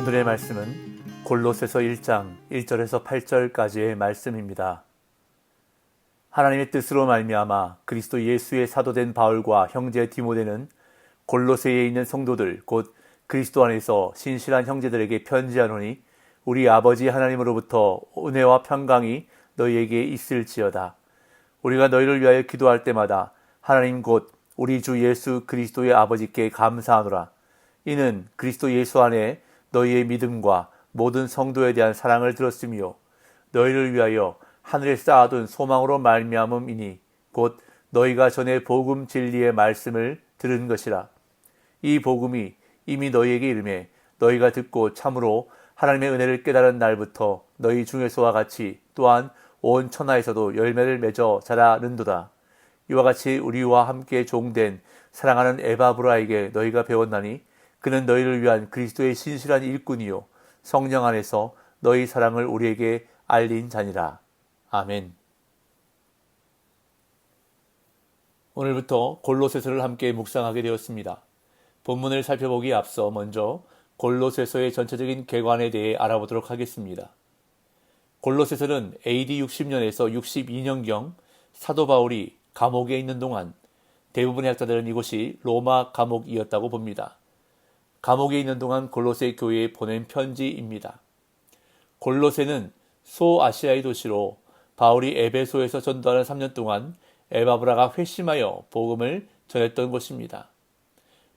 오늘의 말씀은 골로새서 1장 1절에서 8절까지의 말씀입니다. 하나님의 뜻으로 말미암아 그리스도 예수의 사도된 바울과 형제 디모데는 골로새에 있는 성도들 곧 그리스도 안에서 신실한 형제들에게 편지하노니 우리 아버지 하나님으로부터 은혜와 평강이 너희에게 있을지어다. 우리가 너희를 위하여 기도할 때마다 하나님 곧 우리 주 예수 그리스도의 아버지께 감사하노라. 이는 그리스도 예수 안에 너희의 믿음과 모든 성도에 대한 사랑을 들었으며 너희를 위하여 하늘에 쌓아둔 소망으로 말미암음이니 곧 너희가 전에 복음 진리의 말씀을 들은 것이라. 이 복음이 이미 너희에게 이르매 너희가 듣고 참으로 하나님의 은혜를 깨달은 날부터 너희 중에서와 같이 또한 온 천하에서도 열매를 맺어 자라는도다. 이와 같이 우리와 함께 종된 사랑하는 에바브라에게 너희가 배웠나니 그는 너희를 위한 그리스도의 신실한 일꾼이요 성령 안에서 너희 사랑을 우리에게 알린 자니라. 아멘. 오늘부터 골로새서를 함께 묵상하게 되었습니다. 본문을 살펴보기에 앞서 먼저 골로새서의 전체적인 개관에 대해 알아보도록 하겠습니다. 골로새서는 AD 60년에서 62년경 사도 바울이 감옥에 있는 동안 대부분의 학자들은 이곳이 로마 감옥이었다고 봅니다. 감옥에 있는 동안 골로새 교회에 보낸 편지입니다. 골로새는 소아시아의 도시로 바울이 에베소에서 전도하는 3년 동안 에바브라가 회심하여 복음을 전했던 곳입니다.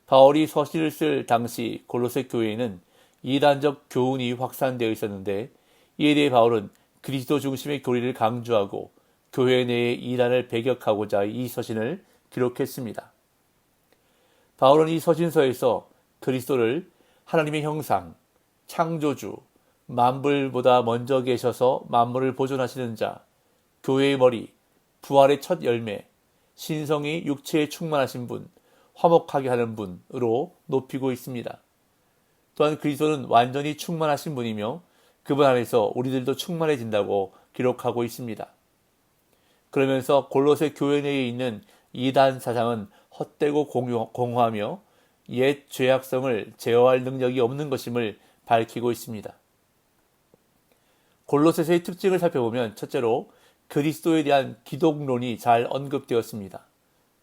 바울이 서신을 쓸 당시 골로새 교회에는 이단적 교훈이 확산되어 있었는데 이에 대해 바울은 그리스도 중심의 교리를 강조하고 교회 내의 이단을 배격하고자 이 서신을 기록했습니다. 바울은 이 서신서에서 그리스도를 하나님의 형상, 창조주, 만물보다 먼저 계셔서 만물을 보존하시는 자, 교회의 머리, 부활의 첫 열매, 신성이 육체에 충만하신 분, 화목하게 하는 분으로 높이고 있습니다. 또한 그리스도는 완전히 충만하신 분이며 그분 안에서 우리들도 충만해진다고 기록하고 있습니다. 그러면서 골로새 교회 내에 있는 이단 사상은 헛되고 공허하며 옛 죄악성을 제어할 능력이 없는 것임을 밝히고 있습니다. 골로새서의 특징을 살펴보면 첫째로 그리스도에 대한 기독론이 잘 언급되었습니다.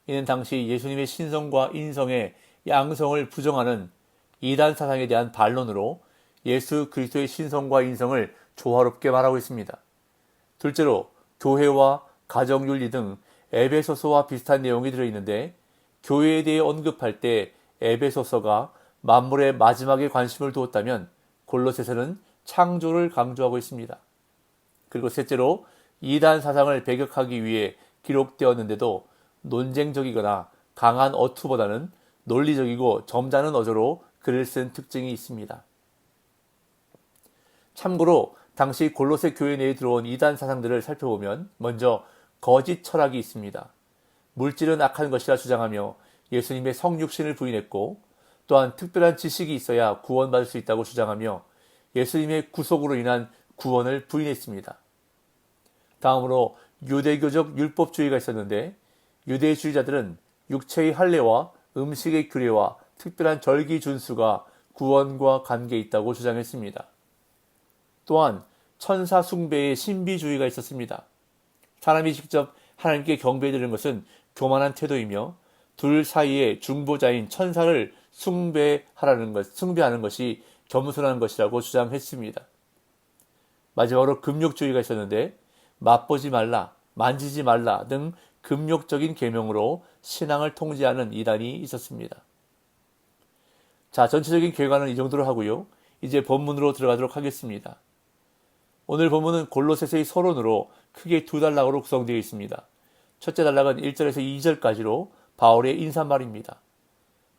이는 당시 예수님의 신성과 인성의 양성을 부정하는 이단 사상에 대한 반론으로 예수 그리스도의 신성과 인성을 조화롭게 말하고 있습니다. 둘째로 교회와 가정윤리 등 에베소서와 비슷한 내용이 들어있는데 교회에 대해 언급할 때 에베소서가 만물의 마지막에 관심을 두었다면 골로새서는 창조를 강조하고 있습니다. 그리고 셋째로 이단 사상을 배격하기 위해 기록되었는데도 논쟁적이거나 강한 어투보다는 논리적이고 점잖은 어조로 글을 쓴 특징이 있습니다. 참고로 당시 골로새 교회 내에 들어온 이단 사상들을 살펴보면 먼저 거짓 철학이 있습니다. 물질은 악한 것이라 주장하며 예수님의 성육신을 부인했고 또한 특별한 지식이 있어야 구원받을 수 있다고 주장하며 예수님의 구속으로 인한 구원을 부인했습니다. 다음으로 유대교적 율법주의가 있었는데 유대주의자들은 육체의 할례와 음식의 규례와 특별한 절기 준수가 구원과 관계 있다고 주장했습니다. 또한 천사 숭배의 신비주의가 있었습니다. 사람이 직접 하나님께 경배드리는 것은 교만한 태도이며 둘 사이의 중보자인 천사를 숭배하는 것이 겸손한 것이라고 주장했습니다. 마지막으로 금욕주의가 있었는데 맛보지 말라, 만지지 말라 등 금욕적인 계명으로 신앙을 통제하는 이단이 있었습니다. 자, 전체적인 개관은 이 정도로 하고요. 이제 본문으로 들어가도록 하겠습니다. 오늘 본문은 골로새서의 서론으로 크게 두 단락으로 구성되어 있습니다. 첫째 단락은 1절에서 2절까지로 바울의 인사말입니다.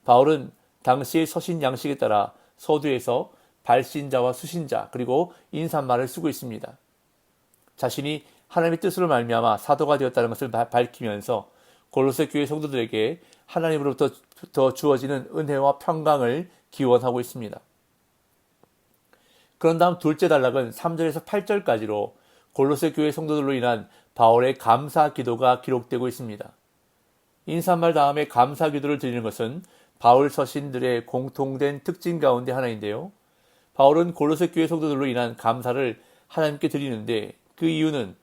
바울은 당시의 서신 양식에 따라 서두에서 발신자와 수신자 그리고 인사말을 쓰고 있습니다. 자신이 하나님의 뜻으로 말미암아 사도가 되었다는 것을 밝히면서 골로새 교회 성도들에게 하나님으로부터 주어지는 은혜와 평강을 기원하고 있습니다. 그런 다음 둘째 단락은 3절에서 8절까지로 골로새 교회 성도들로 인한 바울의 감사 기도가 기록되고 있습니다. 인사말 다음에 감사 기도를 드리는 것은 바울 서신들의 공통된 특징 가운데 하나인데요. 바울은 골로새 교회 성도들로 인한 감사를 하나님께 드리는데 그 이유는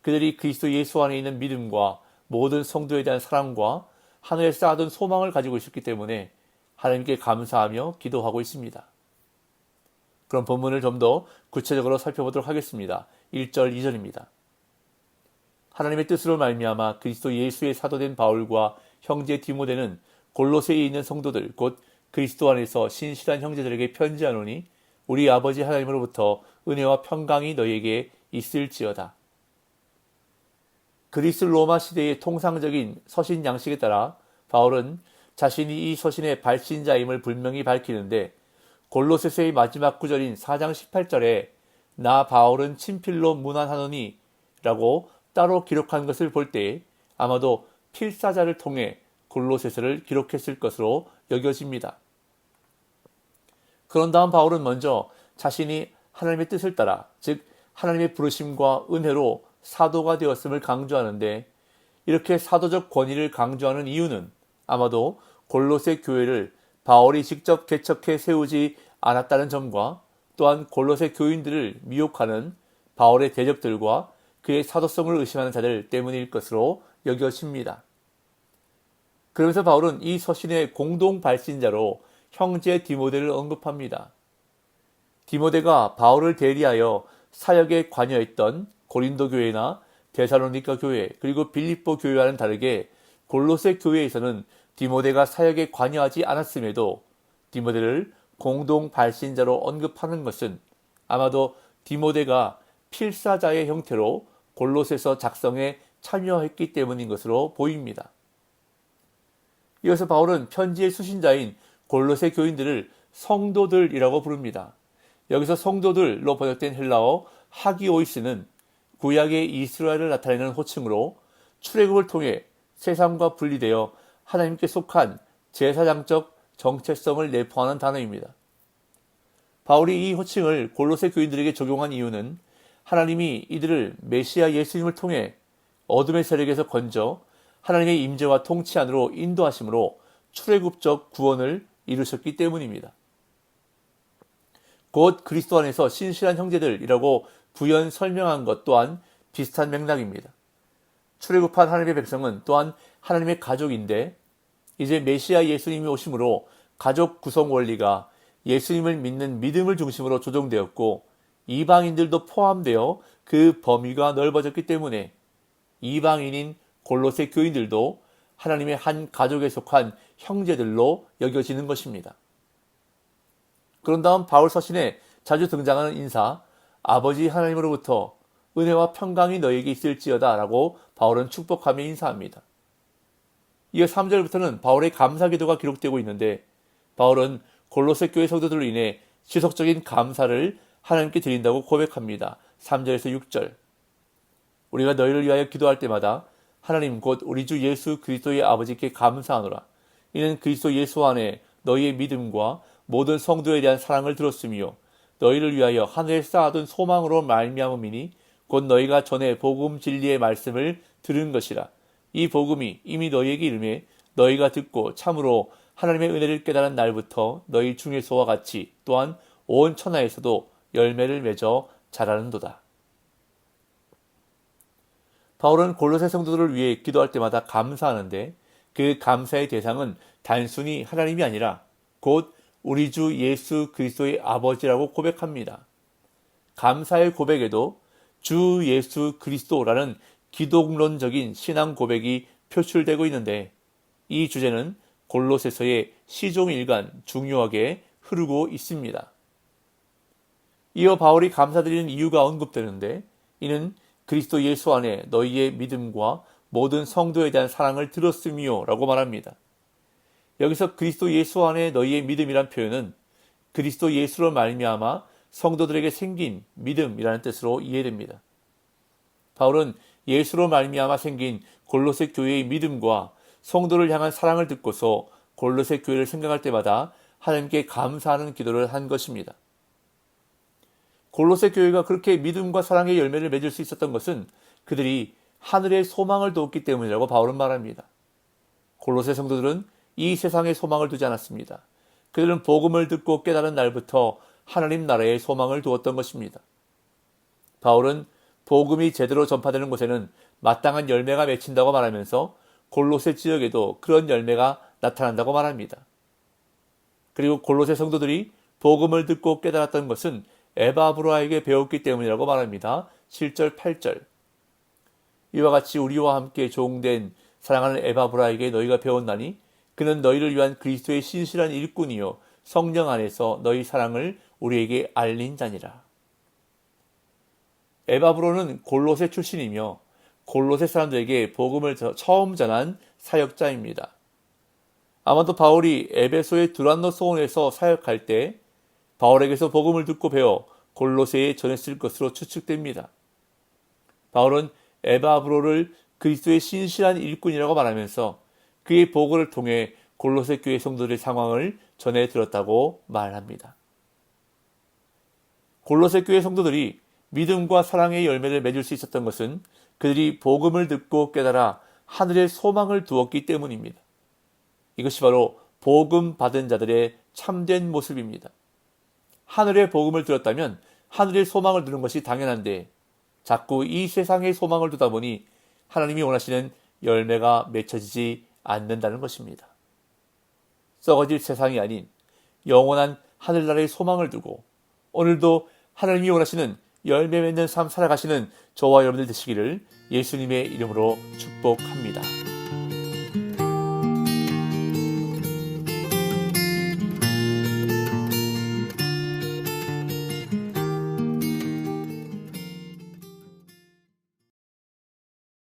그들이 그리스도 예수 안에 있는 믿음과 모든 성도에 대한 사랑과 하늘에 쌓아둔 소망을 가지고 있었기 때문에 하나님께 감사하며 기도하고 있습니다. 그럼 본문을 좀 더 구체적으로 살펴보도록 하겠습니다. 1절, 2절입니다. 하나님의 뜻으로 말미암아 그리스도 예수의 사도된 바울과 형제 디모데는 골로새에 있는 성도들 곧 그리스도 안에서 신실한 형제들에게 편지하노니 우리 아버지 하나님으로부터 은혜와 평강이 너희에게 있을지어다. 그리스 로마 시대의 통상적인 서신 양식에 따라 바울은 자신이 이 서신의 발신자임을 분명히 밝히는데 골로새서의 마지막 구절인 4장 18절에 나 바울은 친필로 문안하노니 라고 따로 기록한 것을 볼 때 아마도 필사자를 통해 골로새서를 기록했을 것으로 여겨집니다. 그런 다음 바울은 먼저 자신이 하나님의 뜻을 따라 즉 하나님의 부르심과 은혜로 사도가 되었음을 강조하는데 이렇게 사도적 권위를 강조하는 이유는 아마도 골로새 교회를 바울이 직접 개척해 세우지 않았다는 점과 또한 골로새 교인들을 미혹하는 바울의 대적들과 그의 사도성을 의심하는 자들 때문일 것으로 여겨집니다. 그러면서 바울은 이 서신의 공동 발신자로 형제 디모데를 언급합니다. 디모데가 바울을 대리하여 사역에 관여했던 고린도 교회나 데살로니가 교회 그리고 빌립보 교회와는 다르게 골로새 교회에서는 디모데가 사역에 관여하지 않았음에도 디모데를 공동 발신자로 언급하는 것은 아마도 디모데가 필사자의 형태로 골로새서 작성에 참여했기 때문인 것으로 보입니다. 이어서 바울은 편지의 수신자인 골로새 교인들을 성도들이라고 부릅니다. 여기서 성도들로 번역된 헬라어 하기오이스는 구약의 이스라엘을 나타내는 호칭으로 출애굽을 통해 세상과 분리되어 하나님께 속한 제사장적 정체성을 내포하는 단어입니다. 바울이 이 호칭을 골로새 교인들에게 적용한 이유는 하나님이 이들을 메시아 예수님을 통해 어둠의 세력에서 건져 하나님의 임재와 통치 안으로 인도하심으로 출애굽적 구원을 이루셨기 때문입니다. 곧 그리스도 안에서 신실한 형제들이라고 부연 설명한 것 또한 비슷한 맥락입니다. 출애굽한 하나님의 백성은 또한 하나님의 가족인데 이제 메시아 예수님이 오심으로 가족 구성 원리가 예수님을 믿는 믿음을 중심으로 조정되었고 이방인들도 포함되어 그 범위가 넓어졌기 때문에 이방인인 골로새 교인들도 하나님의 한 가족에 속한 형제들로 여겨지는 것입니다. 그런 다음 바울 서신에 자주 등장하는 인사 아버지 하나님으로부터 은혜와 평강이 너에게 있을지어다 라고 바울은 축복하며 인사합니다. 이어 3절부터는 바울의 감사기도가 기록되고 있는데 바울은 골로새 교회 성도들로 인해 지속적인 감사를 하나님께 드린다고 고백합니다. 3절에서 6절 우리가 너희를 위하여 기도할 때마다 하나님 곧 우리 주 예수 그리스도의 아버지께 감사하노라. 이는 그리스도 예수 안에 너희의 믿음과 모든 성도에 대한 사랑을 들었으며 너희를 위하여 하늘에 쌓아둔 소망으로 말미암음이니 곧 너희가 전에 복음 진리의 말씀을 들은 것이라. 이 복음이 이미 너희에게 이르매 너희가 듣고 참으로 하나님의 은혜를 깨달은 날부터 너희 중에서와 같이 또한 온 천하에서도 열매를 맺어 자라는도다. 바울은 골로새 성도들을 위해 기도할 때마다 감사하는데 그 감사의 대상은 단순히 하나님이 아니라 곧 우리 주 예수 그리스도의 아버지라고 고백합니다. 감사의 고백에도 주 예수 그리스도라는 기독론적인 신앙 고백이 표출되고 있는데 이 주제는 골로새서의 시종일관 중요하게 흐르고 있습니다. 이어 바울이 감사드리는 이유가 언급되는데 이는 그리스도 예수 안에 너희의 믿음과 모든 성도에 대한 사랑을 들었으며 라고 말합니다. 여기서 그리스도 예수 안에 너희의 믿음이란 표현은 그리스도 예수로 말미암아 성도들에게 생긴 믿음이라는 뜻으로 이해됩니다. 바울은 예수로 말미암아 생긴 골로새 교회의 믿음과 성도를 향한 사랑을 듣고서 골로새 교회를 생각할 때마다 하나님께 감사하는 기도를 한 것입니다. 골로새 교회가 그렇게 믿음과 사랑의 열매를 맺을 수 있었던 것은 그들이 하늘의 소망을 두었기 때문이라고 바울은 말합니다. 골로새 성도들은 이 세상에 소망을 두지 않았습니다. 그들은 복음을 듣고 깨달은 날부터 하나님 나라에 소망을 두었던 것입니다. 바울은 복음이 제대로 전파되는 곳에는 마땅한 열매가 맺힌다고 말하면서 골로새 지역에도 그런 열매가 나타난다고 말합니다. 그리고 골로새 성도들이 복음을 듣고 깨달았던 것은 에바브로에게 배웠기 때문이라고 말합니다. 7절, 8절. 이와 같이 우리와 함께 종된 사랑하는 에바브라에게 너희가 배웠나니 그는 너희를 위한 그리스도의 신실한 일꾼이요 성령 안에서 너희 사랑을 우리에게 알린 자니라. 에바브로는 골로새 출신이며 골로새 사람들에게 복음을 처음 전한 사역자입니다. 아마도 바울이 에베소의 두란노 소원에서 사역할 때 바울에게서 복음을 듣고 배워 골로새에 전했을 것으로 추측됩니다. 바울은 에바브로를 그리스도의 신실한 일꾼이라고 말하면서 그의 보고를 통해 골로새 교회 성도들의 상황을 전해 들었다고 말합니다. 골로새 교회 성도들이 믿음과 사랑의 열매를 맺을 수 있었던 것은 그들이 복음을 듣고 깨달아 하늘의 소망을 두었기 때문입니다. 이것이 바로 복음 받은 자들의 참된 모습입니다. 하늘의 복음을 들었다면 하늘의 소망을 두는 것이 당연한데 자꾸 이 세상의 소망을 두다 보니 하나님이 원하시는 열매가 맺혀지지 않는다는 것입니다. 썩어질 세상이 아닌 영원한 하늘나라의 소망을 두고 오늘도 하나님이 원하시는 열매 맺는 삶 살아가시는 저와 여러분들 되시기를 예수님의 이름으로 축복합니다.